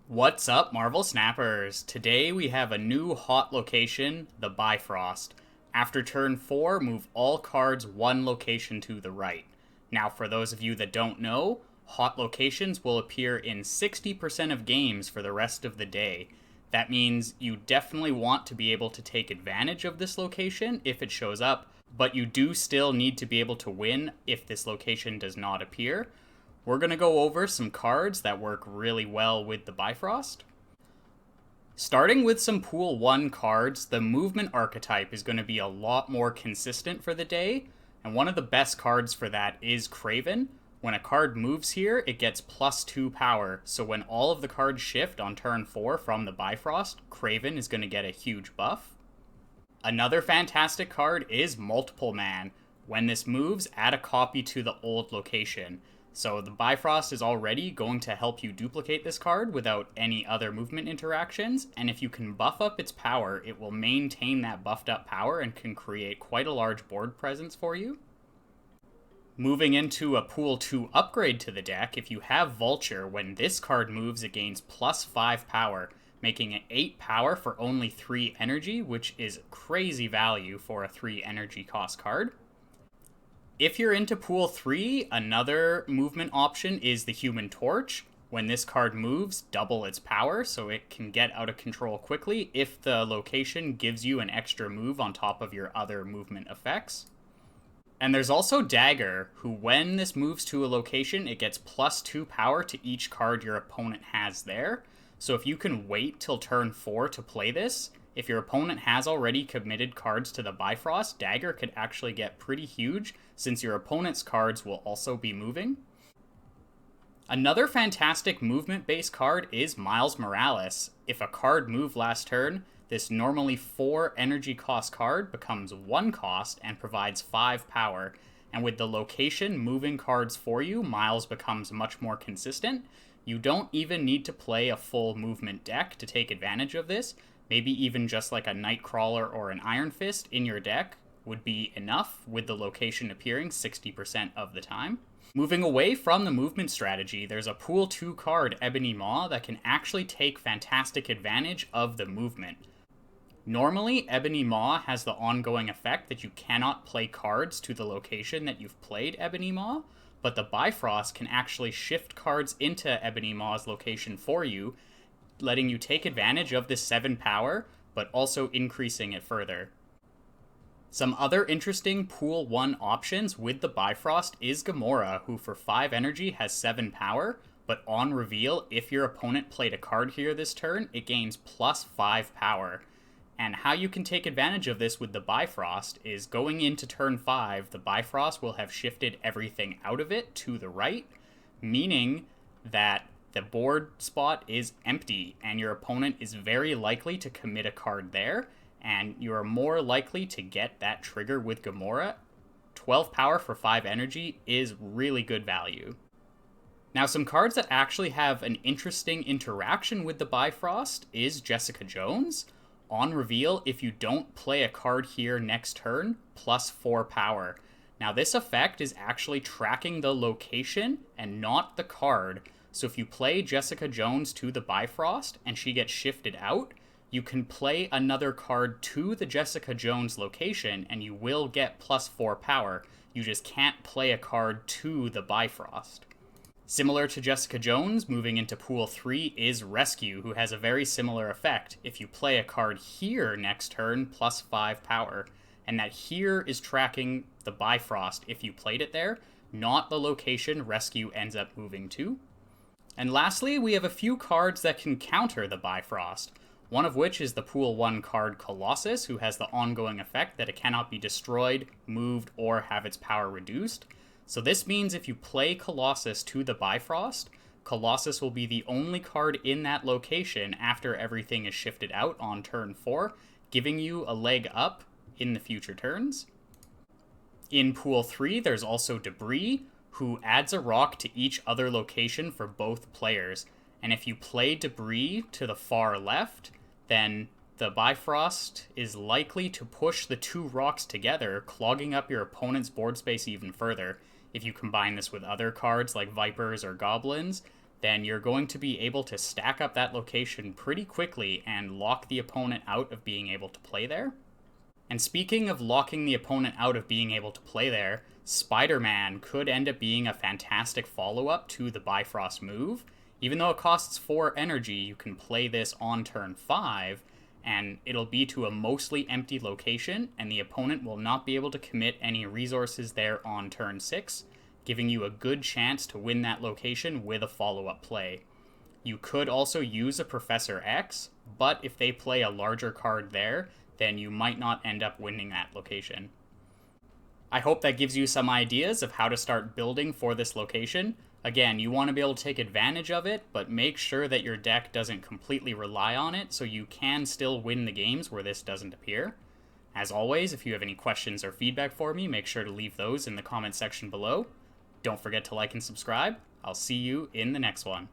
What's up, Marvel Snappers? Today we have a new hot location, the Bifrost. After turn 4, move all cards one location to the right. Now, for those of you that don't know, hot locations will appear in 60% of games for the rest of the day. That means you definitely want to be able to take advantage of this location if it shows up, but you do still need to be able to win if this location does not appear. We're going to go over some cards that work really well with the Bifrost. Starting with some Pool 1 cards, the movement archetype is going to be a lot more consistent for the day, and one of the best cards for that is Craven. When a card moves here, it gets +2 power, so when all of the cards shift on turn 4 from the Bifrost, Craven is going to get a huge buff. Another fantastic card is Multiple Man. When this moves, add a copy to the old location. So the Bifrost is already going to help you duplicate this card without any other movement interactions, and if you can buff up its power, it will maintain that buffed up power and can create quite a large board presence for you. Moving into a Pool 2 upgrade to the deck, if you have Vulture, when this card moves it gains +5 power, making it 8 power for only 3 energy, which is crazy value for a 3 energy cost card. If you're into Pool 3, another movement option is the Human Torch. When this card moves, double its power, so it can get out of control quickly if the location gives you an extra move on top of your other movement effects. And there's also Dagger, who when this moves to a location, it gets +2 power to each card your opponent has there. So if you can wait till turn 4 to play this, if your opponent has already committed cards to the Bifrost, Dagger could actually get pretty huge, since your opponent's cards will also be moving. Another fantastic movement-based card is Miles Morales. If a card moved last turn, this normally 4 energy cost card becomes 1 cost and provides 5 power. And with the location moving cards for you, Miles becomes much more consistent. You don't even need to play a full movement deck to take advantage of this. Maybe even just like a Nightcrawler or an Iron Fist in your deck would be enough, with the location appearing 60% of the time. Moving away from the movement strategy, there's a Pool 2 card, Ebony Maw, that can actually take fantastic advantage of the movement. Normally, Ebony Maw has the ongoing effect that you cannot play cards to the location that you've played Ebony Maw, but the Bifrost can actually shift cards into Ebony Maw's location for you, letting you take advantage of this 7 power, but also increasing it further. Some other interesting Pool 1 options with the Bifrost is Gamora, who for 5 energy has 7 power, but on reveal, if your opponent played a card here this turn, it gains +5 power. And how you can take advantage of this with the Bifrost is going into turn 5, the Bifrost will have shifted everything out of it to the right, meaning that the board spot is empty, and your opponent is very likely to commit a card there, and you are more likely to get that trigger with Gamora. 12 power for 5 energy is really good value. Now, some cards that actually have an interesting interaction with the Bifrost is Jessica Jones. On reveal, if you don't play a card here next turn, +4 power. Now, this effect is actually tracking the location and not the card. So if you play Jessica Jones to the Bifrost and she gets shifted out, you can play another card to the Jessica Jones location and you will get +4 power. You just can't play a card to the Bifrost. Similar to Jessica Jones, moving into Pool 3 is Rescue, who has a very similar effect. If you play a card here next turn, +5 power. And that here is tracking the Bifrost if you played it there, not the location Rescue ends up moving to. And lastly, we have a few cards that can counter the Bifrost, one of which is the Pool 1 card Colossus, who has the ongoing effect that it cannot be destroyed, moved, or have its power reduced. So this means if you play Colossus to the Bifrost, Colossus will be the only card in that location after everything is shifted out on turn 4, giving you a leg up in the future turns. In Pool 3, there's also Debris, who adds a rock to each other location for both players. And if you play Debris to the far left, then the Bifrost is likely to push the 2 rocks together, clogging up your opponent's board space even further. If you combine this with other cards like Vipers or Goblins, then you're going to be able to stack up that location pretty quickly and lock the opponent out of being able to play there. And speaking of locking the opponent out of being able to play there, Spider-Man could end up being a fantastic follow-up to the Bifrost move. Even though it costs 4 energy, you can play this on turn 5, and it'll be to a mostly empty location, and the opponent will not be able to commit any resources there on turn 6, giving you a good chance to win that location with a follow-up play. You could also use a Professor X, but if they play a larger card there, then you might not end up winning that location. I hope that gives you some ideas of how to start building for this location. Again, you want to be able to take advantage of it, but make sure that your deck doesn't completely rely on it so you can still win the games where this doesn't appear. As always, if you have any questions or feedback for me, make sure to leave those in the comment section below. Don't forget to like and subscribe. I'll see you in the next one.